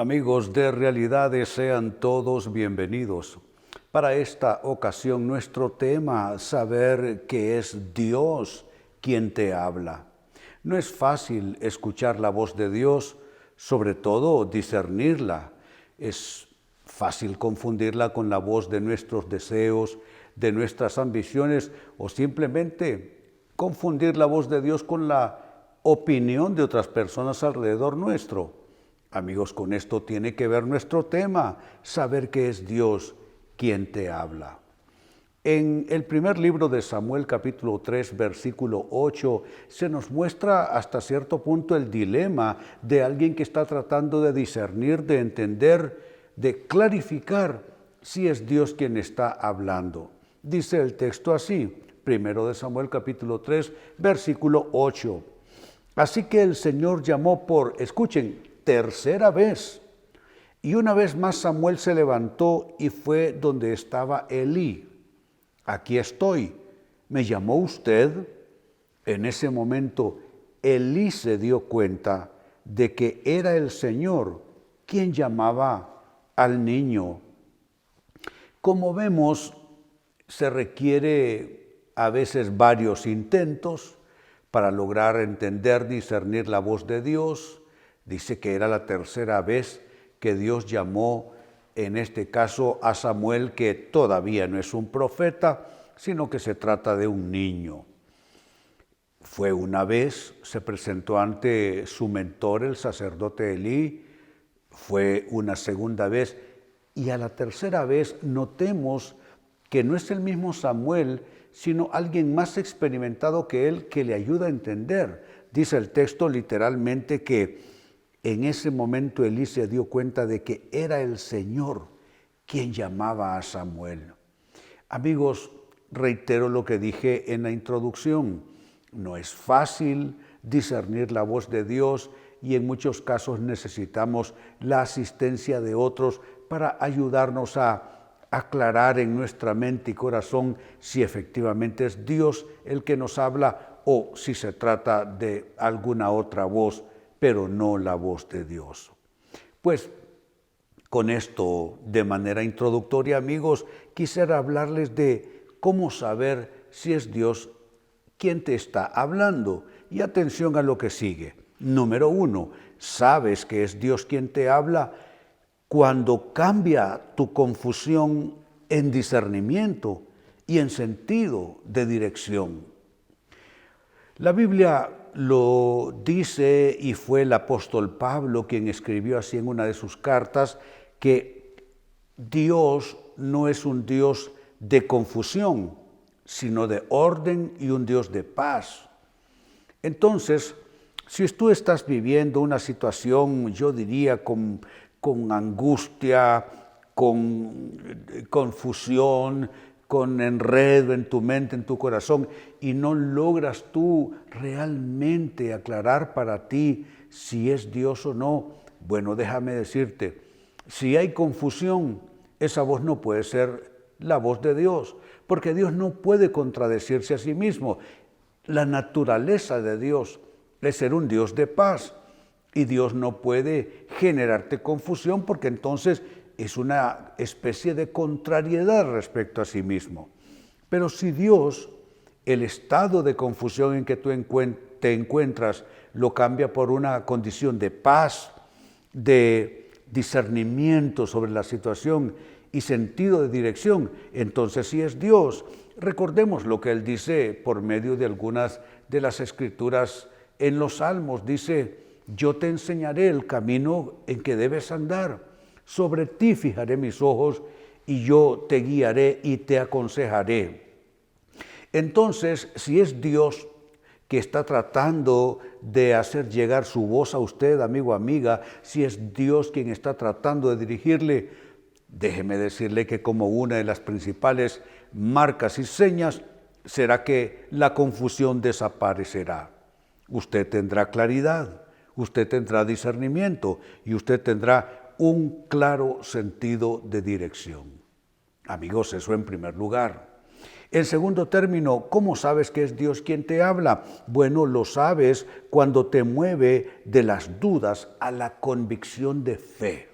Amigos de Realidades, sean todos bienvenidos. Para esta ocasión nuestro tema, saber que es Dios quien te habla. No es fácil escuchar la voz de Dios, sobre todo discernirla. Es fácil confundirla con la voz de nuestros deseos, de nuestras ambiciones o simplemente confundir la voz de Dios con la opinión de otras personas alrededor nuestro. Amigos, con esto tiene que ver nuestro tema, saber que es Dios quien te habla. En el primer libro de Samuel, capítulo 3, versículo 8, se nos muestra hasta cierto punto el dilema de alguien que está tratando de discernir, de entender, de clarificar si es Dios quien está hablando. Dice el texto así, primero de Samuel, capítulo 3, versículo 8. Así que el Señor llamó escuchen, tercera vez. Y una vez más Samuel se levantó y fue donde estaba Elí. Aquí estoy. ¿Me llamó usted? En ese momento Elí se dio cuenta de que era el Señor quien llamaba al niño. Como vemos, se requiere a veces varios intentos para lograr entender, discernir la voz de Dios. Dice que era la tercera vez que Dios llamó, en este caso, a Samuel, que todavía no es un profeta, sino que se trata de un niño. Fue una vez, se presentó ante su mentor, el sacerdote Elí, fue una segunda vez, y a la tercera vez notemos que no es el mismo Samuel, sino alguien más experimentado que él que le ayuda a entender. Dice el texto literalmente que en ese momento Elí se dio cuenta de que era el Señor quien llamaba a Samuel. Amigos, reitero lo que dije en la introducción. No es fácil discernir la voz de Dios y en muchos casos necesitamos la asistencia de otros para ayudarnos a aclarar en nuestra mente y corazón si efectivamente es Dios el que nos habla o si se trata de alguna otra voz, pero no la voz de Dios. Pues con esto, de manera introductoria, amigos, quisiera hablarles de cómo saber si es Dios quien te está hablando. Y atención a lo que sigue. Número 1, sabes que es Dios quien te habla cuando cambia tu confusión en discernimiento y en sentido de dirección. La Biblia lo dice, y fue el apóstol Pablo quien escribió así en una de sus cartas, que Dios no es un Dios de confusión, sino de orden y un Dios de paz. Entonces, si tú estás viviendo una situación, yo diría, con angustia, con confusión, con enredo en tu mente, en tu corazón, y no logras tú realmente aclarar para ti si es Dios o no, bueno, déjame decirte, si hay confusión, esa voz no puede ser la voz de Dios, porque Dios no puede contradecirse a sí mismo. La naturaleza de Dios es ser un Dios de paz, y Dios no puede generarte confusión porque entonces es una especie de contrariedad respecto a sí mismo. Pero si Dios, el estado de confusión en que tú te encuentras, lo cambia por una condición de paz, de discernimiento sobre la situación y sentido de dirección, entonces sí es Dios. Recordemos lo que Él dice por medio de algunas de las escrituras en los Salmos. Dice, yo te enseñaré el camino en que debes andar. Sobre ti fijaré mis ojos y yo te guiaré y te aconsejaré. Entonces, si es Dios que está tratando de hacer llegar su voz a usted, amigo, amiga, si es Dios quien está tratando de dirigirle, déjeme decirle que como una de las principales marcas y señas será que la confusión desaparecerá. Usted tendrá claridad, usted tendrá discernimiento y usted tendrá un claro sentido de dirección. Amigos, eso en primer lugar. En segundo término, ¿cómo sabes que es Dios quien te habla? Bueno, lo sabes cuando te mueve de las dudas a la convicción de fe.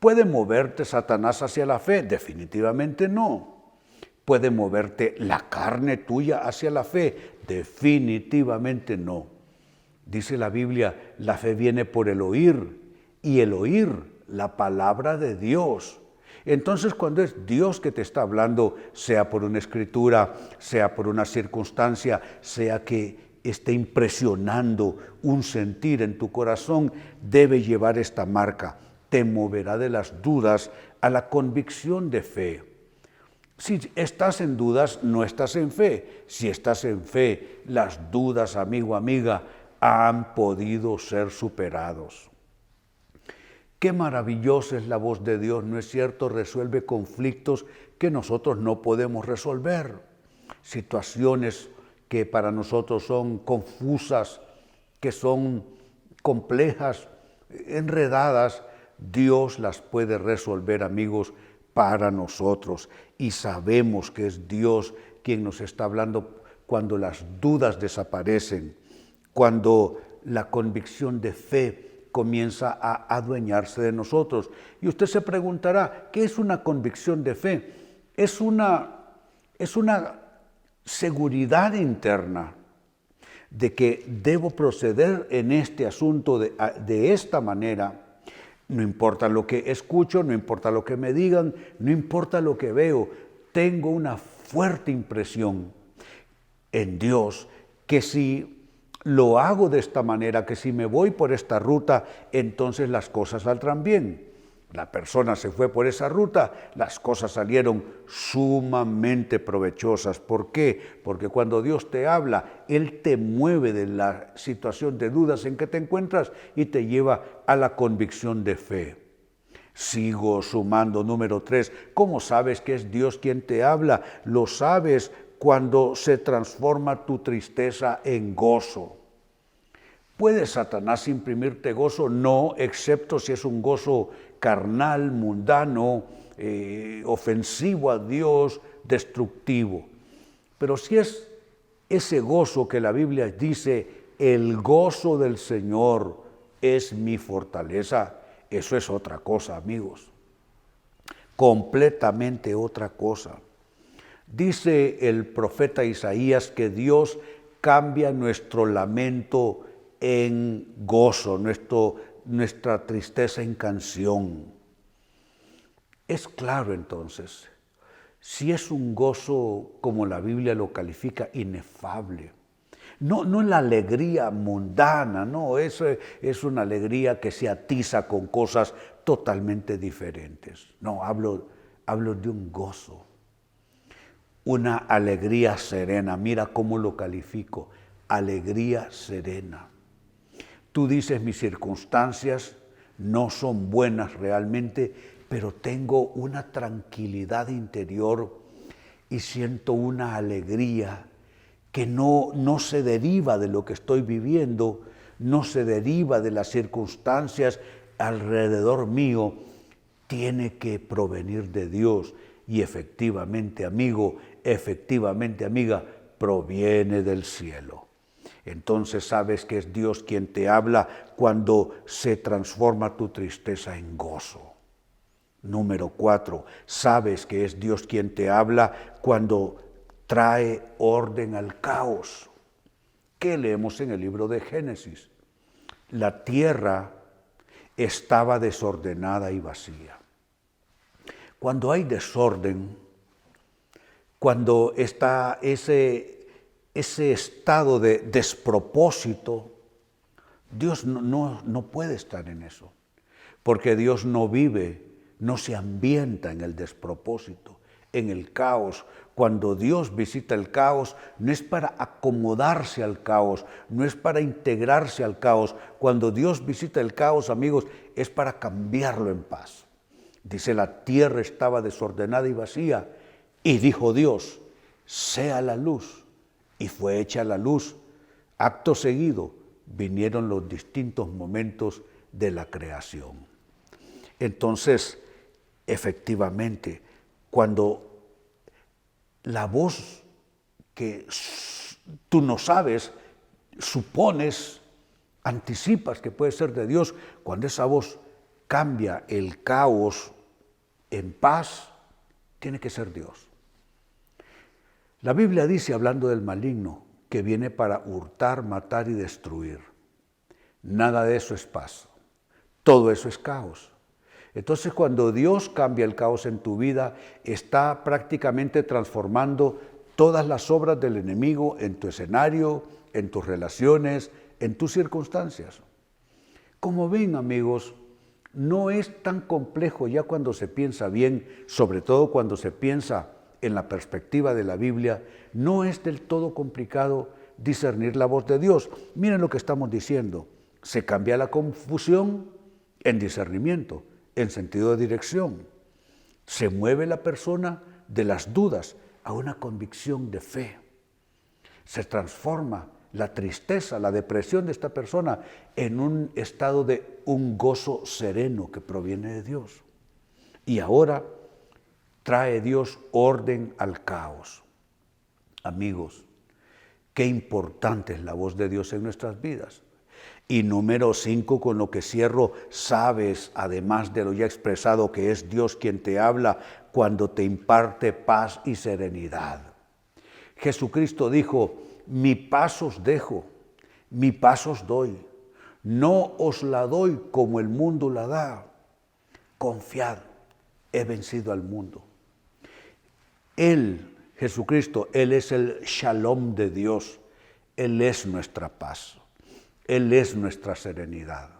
¿Puede moverte Satanás hacia la fe? Definitivamente no. ¿Puede moverte la carne tuya hacia la fe? Definitivamente no. Dice la Biblia, la fe viene por el oír, y el oír la palabra de Dios. Entonces, cuando es Dios que te está hablando, sea por una escritura, sea por una circunstancia, sea que esté impresionando un sentir en tu corazón, debe llevar esta marca. Te moverá de las dudas a la convicción de fe. Si estás en dudas, no estás en fe. Si estás en fe, las dudas, amigo, amiga, han podido ser superados. Qué maravillosa es la voz de Dios, ¿no es cierto? Resuelve conflictos que nosotros no podemos resolver. Situaciones que para nosotros son confusas, que son complejas, enredadas, Dios las puede resolver, amigos, para nosotros. Y sabemos que es Dios quien nos está hablando cuando las dudas desaparecen, cuando la convicción de fe comienza a adueñarse de nosotros. Y usted se preguntará, ¿qué es una convicción de fe? Es una seguridad interna de que debo proceder en este asunto de esta manera. No importa lo que escucho, no importa lo que me digan, no importa lo que veo, tengo una fuerte impresión en Dios que si lo hago de esta manera, que si me voy por esta ruta, entonces las cosas saldrán bien. La persona se fue por esa ruta, las cosas salieron sumamente provechosas. ¿Por qué? Porque cuando Dios te habla, Él te mueve de la situación de dudas en que te encuentras y te lleva a la convicción de fe. Sigo sumando, número 3. ¿Cómo sabes que es Dios quien te habla? Lo sabes cuando se transforma tu tristeza en gozo. ¿Puede Satanás imprimirte gozo? No, excepto si es un gozo carnal, mundano, ofensivo a Dios, destructivo. Pero si es ese gozo que la Biblia dice, el gozo del Señor es mi fortaleza, eso es otra cosa, amigos. Completamente otra cosa. Dice el profeta Isaías que Dios cambia nuestro lamento en gozo, nuestra tristeza en canción. Es claro entonces, si es un gozo como la Biblia lo califica, inefable. No la alegría mundana, no, eso es una alegría que se atiza con cosas totalmente diferentes. No, hablo de un gozo. Una alegría serena, mira cómo lo califico, alegría serena. Tú dices, mis circunstancias no son buenas realmente, pero tengo una tranquilidad interior y siento una alegría que no se deriva de lo que estoy viviendo, no se deriva de las circunstancias alrededor mío, tiene que provenir de Dios. Y efectivamente, amigo, efectivamente, amiga, proviene del cielo. Entonces sabes que es Dios quien te habla cuando se transforma tu tristeza en gozo. Número 4, sabes que es Dios quien te habla cuando trae orden al caos. ¿Qué leemos en el libro de Génesis? La tierra estaba desordenada y vacía. Cuando hay desorden, cuando está ese estado de despropósito, Dios no puede estar en eso, porque Dios no vive, no se ambienta en el despropósito, en el caos. Cuando Dios visita el caos, no es para acomodarse al caos, no es para integrarse al caos. Cuando Dios visita el caos, amigos, es para cambiarlo en paz. Dice, la tierra estaba desordenada y vacía, y dijo Dios, sea la luz, y fue hecha la luz. Acto seguido vinieron los distintos momentos de la creación. Entonces, efectivamente, cuando la voz que tú no sabes, supones, anticipas que puede ser de Dios, cuando esa voz cambia el caos en paz, tiene que ser Dios. La Biblia dice, hablando del maligno, que viene para hurtar, matar y destruir. Nada de eso es paz. Todo eso es caos. Entonces, cuando Dios cambia el caos en tu vida, está prácticamente transformando todas las obras del enemigo en tu escenario, en tus relaciones, en tus circunstancias. Como ven, amigos, no es tan complejo ya cuando se piensa bien, sobre todo cuando se piensa en la perspectiva de la Biblia, no es del todo complicado discernir la voz de Dios. Miren lo que estamos diciendo, se cambia la confusión en discernimiento, en sentido de dirección. Se mueve la persona de las dudas a una convicción de fe. Se transforma la tristeza, la depresión de esta persona en un estado de un gozo sereno que proviene de Dios. Y ahora trae Dios orden al caos. Amigos, qué importante es la voz de Dios en nuestras vidas. Y número 5, con lo que cierro, sabes, además de lo ya expresado, que es Dios quien te habla cuando te imparte paz y serenidad. Jesucristo dijo, mi paz os dejo, mi paz os doy. No os la doy como el mundo la da. Confiad, he vencido al mundo. Él, Jesucristo, Él es el Shalom de Dios. Él es nuestra paz. Él es nuestra serenidad.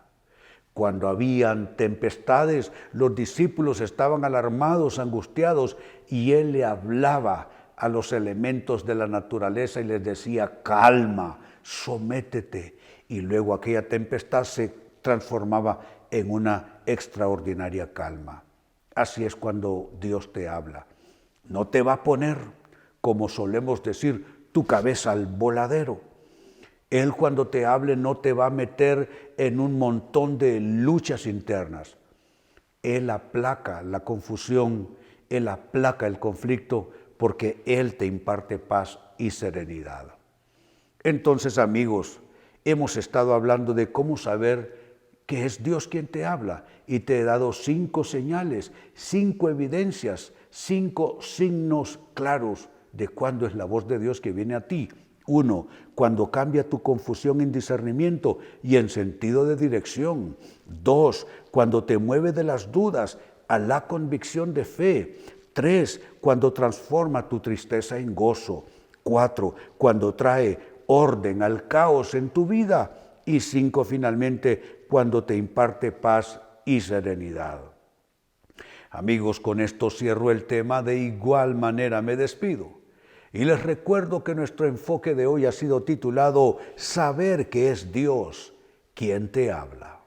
Cuando habían tempestades, los discípulos estaban alarmados, angustiados, y Él le hablaba a los elementos de la naturaleza y les decía, calma, sométete. Y luego aquella tempestad se transformaba en una extraordinaria calma. Así es cuando Dios te habla. No te va a poner, como solemos decir, tu cabeza al voladero. Él cuando te hable no te va a meter en un montón de luchas internas. Él aplaca la confusión, Él aplaca el conflicto porque Él te imparte paz y serenidad. Entonces, amigos, hemos estado hablando de cómo saber que es Dios quien te habla y te he dado 5 señales, 5 evidencias, 5 signos claros de cuándo es la voz de Dios que viene a ti. 1, cuando cambia tu confusión en discernimiento y en sentido de dirección. 2, cuando te mueve de las dudas a la convicción de fe. 3, cuando transforma tu tristeza en gozo. 4, cuando trae orden al caos en tu vida. Y 5, finalmente, cuando te imparte paz y serenidad. Amigos, con esto cierro el tema, de igual manera me despido. Y les recuerdo que nuestro enfoque de hoy ha sido titulado Saber que es Dios quien te habla.